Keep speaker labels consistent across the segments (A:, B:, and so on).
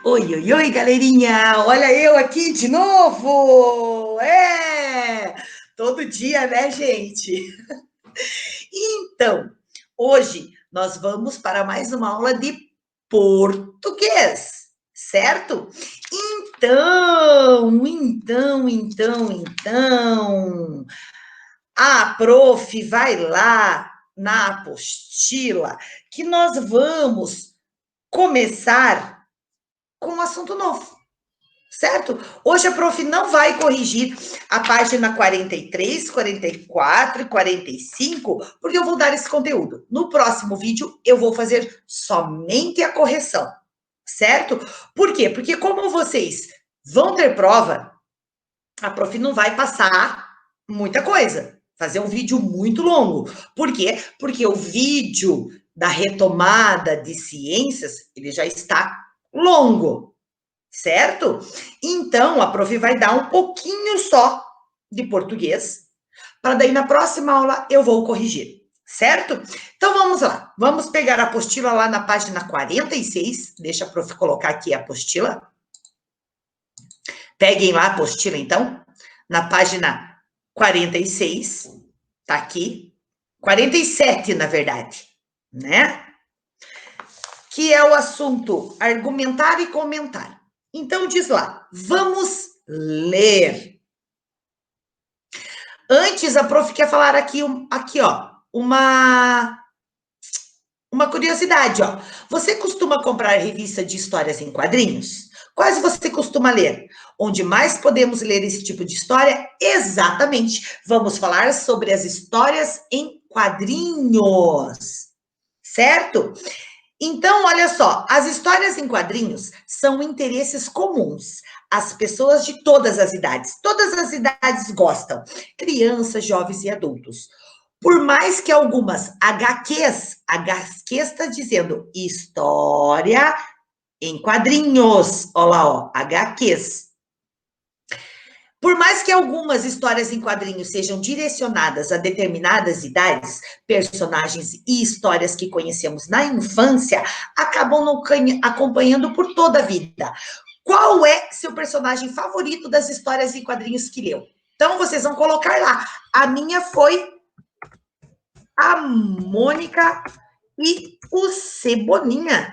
A: Oi, oi, oi, galerinha! Olha eu aqui de novo! Todo dia, né, gente? Então, hoje nós vamos para mais uma aula de português, certo? Então, a prof vai lá na apostila que nós vamos começar com um assunto novo. Certo? Hoje a prof não vai corrigir a página 43, 44 e 45, porque eu vou dar esse conteúdo. No próximo vídeo, eu vou fazer somente a correção, certo? Por quê? Porque como vocês vão ter prova, a prof não vai passar muita coisa, fazer um vídeo muito longo. Por quê? Porque o vídeo da retomada de ciências, ele já está longo, certo? Então, a prof vai dar um pouquinho só de português, para daí na próxima aula eu vou corrigir, certo? Então, vamos lá. Vamos pegar a apostila lá na página 46. Deixa a prof colocar aqui a apostila. Peguem lá a apostila, então, na página 46. Tá aqui. 47, na verdade, né? Que é o assunto argumentar e comentar. Então, diz lá, vamos ler. Antes, a prof quer falar aqui, ó, uma curiosidade, ó. Você costuma comprar revista de histórias em quadrinhos? Quais você costuma ler? Onde mais podemos ler esse tipo de história? Exatamente. Vamos falar sobre as histórias em quadrinhos, certo? Então, olha só, as histórias em quadrinhos são interesses comuns. As pessoas de todas as idades gostam, crianças, jovens e adultos. Por mais que algumas HQs está dizendo história em quadrinhos, olha lá, ó, HQs. Por mais que algumas histórias em quadrinhos sejam direcionadas a determinadas idades, personagens e histórias que conhecemos na infância acabam acompanhando por toda a vida. Qual é seu personagem favorito das histórias em quadrinhos que leu? Então, vocês vão colocar lá. A minha foi a Mônica e o Cebolinha.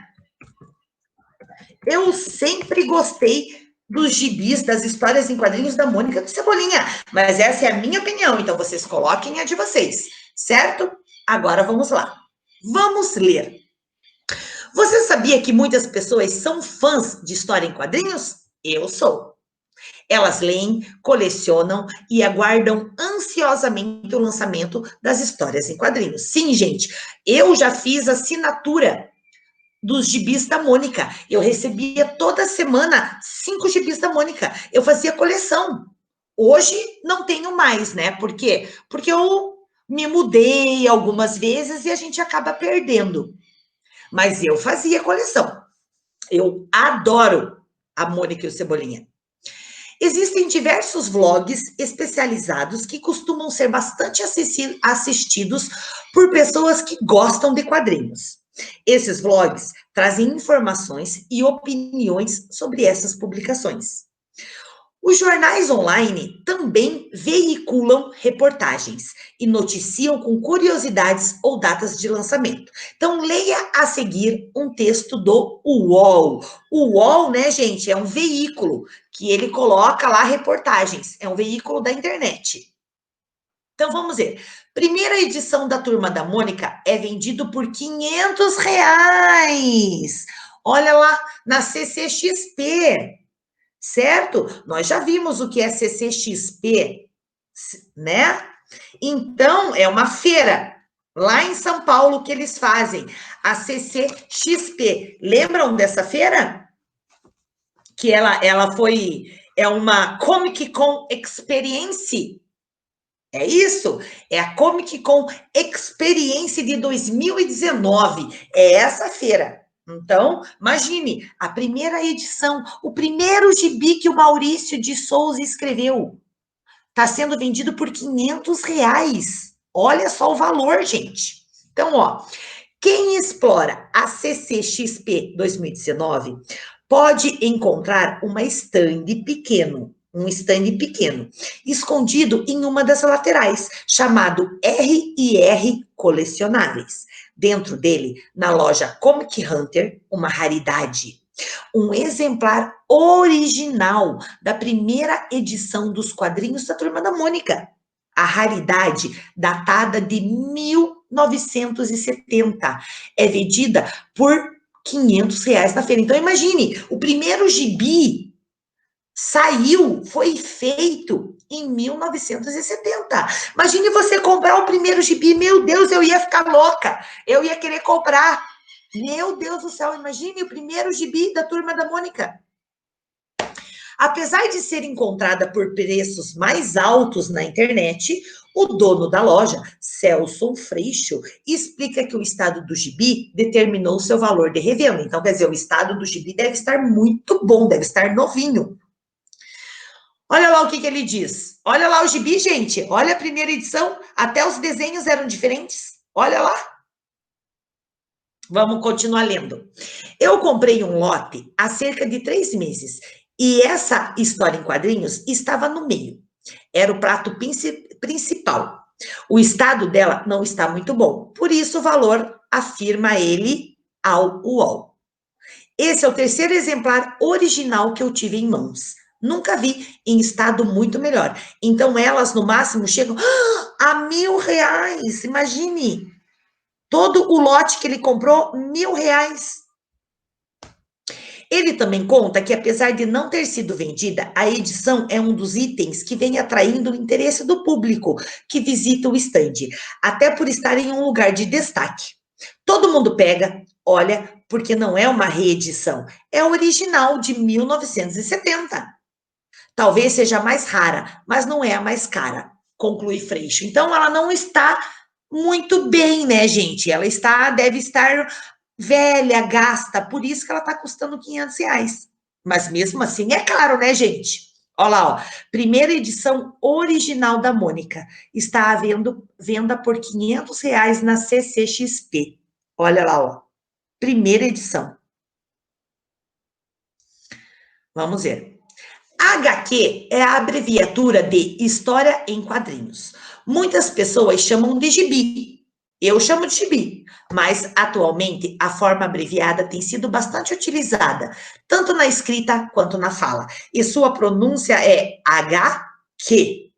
A: Eu sempre gostei dos gibis, das histórias em quadrinhos da Mônica e do Cebolinha, mas essa é a minha opinião, então vocês coloquem a de vocês, certo? Agora vamos lá. Vamos ler. Você sabia que muitas pessoas são fãs de história em quadrinhos? Eu sou. Elas leem, colecionam e aguardam ansiosamente o lançamento das histórias em quadrinhos. Sim, gente, eu já fiz assinatura dos gibis da Mônica. Eu recebia toda semana 5 gibis da Mônica. Eu fazia coleção. Hoje não tenho mais, né? Por quê? Porque eu me mudei algumas vezes e a gente acaba perdendo. Mas eu fazia coleção. Eu adoro a Mônica e o Cebolinha. Existem diversos vlogs especializados que costumam ser bastante assistidos por pessoas que gostam de quadrinhos. Esses vlogs trazem informações e opiniões sobre essas publicações. Os jornais online também veiculam reportagens e noticiam com curiosidades ou datas de lançamento. Então, leia a seguir um texto do UOL. O UOL, né, gente, é um veículo que ele coloca lá reportagens. É um veículo da internet. Então, vamos ver. Primeira edição da Turma da Mônica é vendido por R$ 500. Olha lá, na CCXP. Certo? Nós já vimos o que é CCXP, né? Então, é uma feira lá em São Paulo que eles fazem, a CCXP. Lembram dessa feira? Que ela foi, é uma Comic Con Experience. É isso? É a Comic Con Experience de 2019. É essa feira. Então, imagine, a primeira edição, o primeiro gibi que o Maurício de Souza escreveu, está sendo vendido por R$ 500. Olha só o valor, gente. Então, ó, quem explora a CCXP 2019 pode encontrar um stand pequeno, escondido em uma das laterais, chamado R&R Colecionáveis. Dentro dele, na loja Comic Hunter, uma raridade, um exemplar original da primeira edição dos quadrinhos da Turma da Mônica. A raridade, datada de 1970, é vendida por R$ 500 na feira. Então, imagine, o primeiro gibi foi feito em 1970. Imagine você comprar o primeiro gibi, meu Deus, eu ia ficar louca, eu ia querer comprar. Meu Deus do céu, imagine o primeiro gibi da Turma da Mônica. Apesar de ser encontrada por preços mais altos na internet, o dono da loja, Celso Freixo, explica que o estado do gibi determinou seu valor de revenda. Então, quer dizer, o estado do gibi deve estar muito bom, deve estar novinho. Olha lá o que ele diz. Olha lá o gibi, gente. Olha a primeira edição. Até os desenhos eram diferentes. Olha lá. Vamos continuar lendo. Eu comprei um lote há cerca de 3 meses. E essa história em quadrinhos estava no meio. Era o prato principal. O estado dela não está muito bom. Por isso o valor, afirma ele ao UOL. Esse é o terceiro exemplar original que eu tive em mãos. Nunca vi em estado muito melhor. Então, elas, no máximo, chegam a R$ 1.000. Imagine. Todo o lote que ele comprou, R$ 1.000. Ele também conta que, apesar de não ter sido vendida, a edição é um dos itens que vem atraindo o interesse do público que visita o estande, até por estar em um lugar de destaque. Todo mundo pega, olha, porque não é uma reedição, é o original de 1970. Talvez seja a mais rara, mas não é a mais cara, conclui Freixo. Então, ela não está muito bem, né, gente? Deve estar velha, gasta, por isso que ela está custando R$ 500. Mas mesmo assim é caro, né, gente? Olha lá, ó. Primeira edição original da Mônica. Está havendo venda por R$ 500 na CCXP. Olha lá, ó. Primeira edição. Vamos ver. HQ é a abreviatura de História em Quadrinhos. Muitas pessoas chamam de gibi. Eu chamo de gibi, mas atualmente a forma abreviada tem sido bastante utilizada, tanto na escrita quanto na fala, e sua pronúncia é HQ.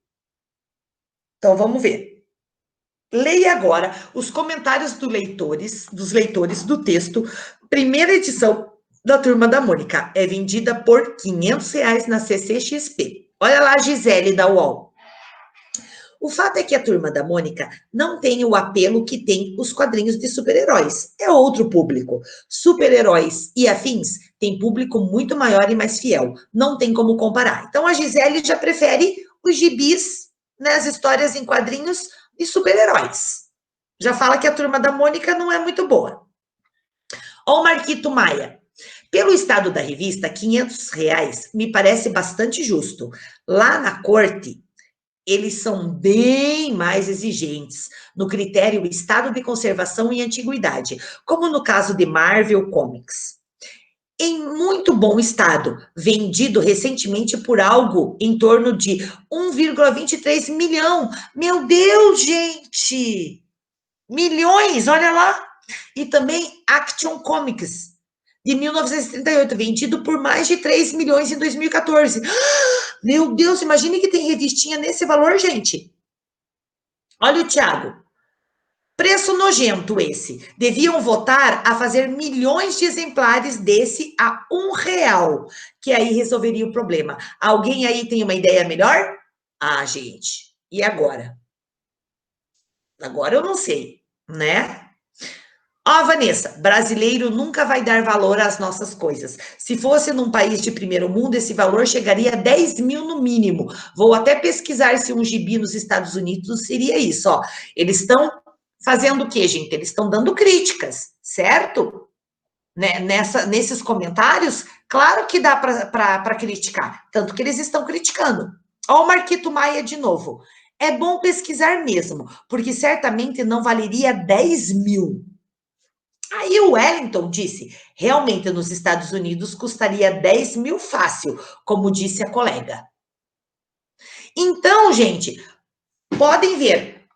A: Então vamos ver. Leia agora os comentários dos leitores do texto. Primeira edição da Turma da Mônica é vendida por R$ 500 na CCXP. Olha lá a Gisele da UOL. O fato é que a Turma da Mônica não tem o apelo que tem os quadrinhos de super-heróis. É outro público. Super-heróis e afins têm público muito maior e mais fiel. Não tem como comparar. Então, a Gisele já prefere os gibis, né, as histórias em quadrinhos de super-heróis. Já fala que a Turma da Mônica não é muito boa. Ó o Marquito Maia. Pelo estado da revista, R$ 500 me parece bastante justo. Lá na corte, eles são bem mais exigentes no critério estado de conservação e antiguidade, como no caso de Marvel Comics. Em muito bom estado, vendido recentemente por algo em torno de 1,23 milhão. Meu Deus, gente! Milhões, olha lá! E também Action Comics, de 1938, vendido por mais de 3 milhões em 2014. Meu Deus, imagine que tem revistinha nesse valor, gente. Olha o Thiago. Preço nojento esse. Deviam votar a fazer milhões de exemplares desse a R$ 1, que aí resolveria o problema. Alguém aí tem uma ideia melhor? Ah, gente, e agora? Agora eu não sei, né? Ó, Vanessa, brasileiro nunca vai dar valor às nossas coisas. Se fosse num país de primeiro mundo, esse valor chegaria a 10 mil no mínimo. Vou até pesquisar se um gibi nos Estados Unidos seria isso, ó. Eles estão fazendo o quê, gente? Eles estão dando críticas, certo? Né? Nesses comentários, claro que dá para criticar, tanto que eles estão criticando. Ó o Marquito Maia de novo. É bom pesquisar mesmo, porque certamente não valeria 10 mil. Aí o Wellington disse, realmente nos Estados Unidos custaria 10 mil fácil, como disse a colega. Então, gente, podem ver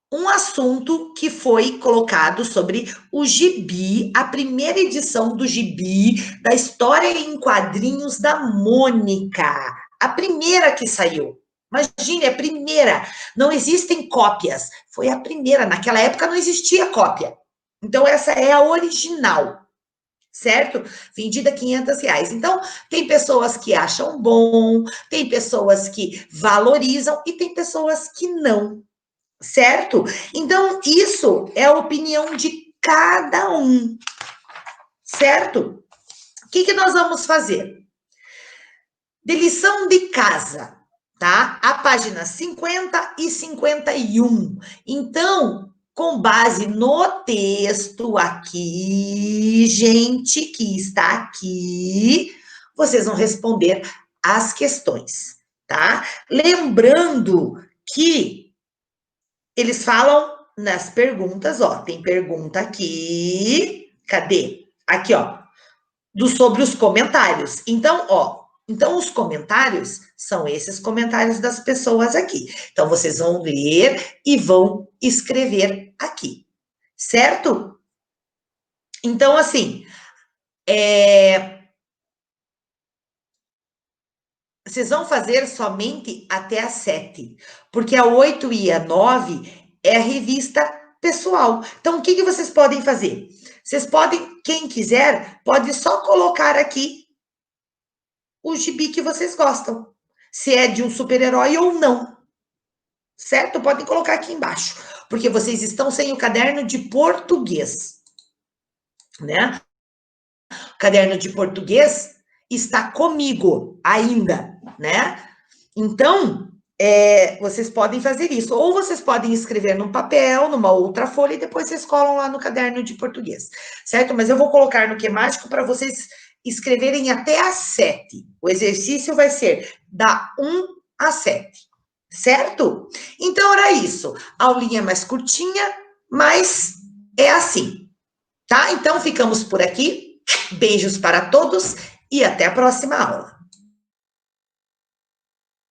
A: um assunto que foi colocado sobre o gibi, a primeira edição do gibi da história em quadrinhos da Mônica. A primeira que saiu. Imagine, a primeira. Não existem cópias. Foi a primeira. Naquela época não existia cópia. Então, essa é a original. Certo? Vendida R$ 500. Então, tem pessoas que acham bom, tem pessoas que valorizam e tem pessoas que não. Certo? Então, isso é a opinião de cada um. Certo? O que nós vamos fazer? De lição de casa, tá? A página 50 e 51. Então, com base no texto aqui, gente que está aqui, vocês vão responder as questões, tá? Lembrando que eles falam nas perguntas, ó, tem pergunta aqui, cadê? Aqui, ó, sobre os comentários. Então, ó, os comentários são esses comentários das pessoas aqui. Então, vocês vão ler e vão escrever aqui, certo? Então, assim, vocês vão fazer somente até às 7, porque a 8 e a 9 é a revista pessoal. Então, o que vocês podem fazer? Vocês podem, quem quiser, pode só colocar aqui o gibi que vocês gostam. Se é de um super-herói ou não. Certo? Podem colocar aqui embaixo. Porque vocês estão sem o caderno de português. Né? O caderno de português está comigo ainda, né? Então, vocês podem fazer isso. Ou vocês podem escrever num papel, numa outra folha, e depois vocês colam lá no caderno de português, certo? Mas eu vou colocar no Quemático para vocês escreverem até às 7. O exercício vai ser da 1 às 7, certo? Então, era isso. A aulinha mais curtinha, mas é assim, tá? Então, ficamos por aqui. Beijos para todos e até a próxima aula.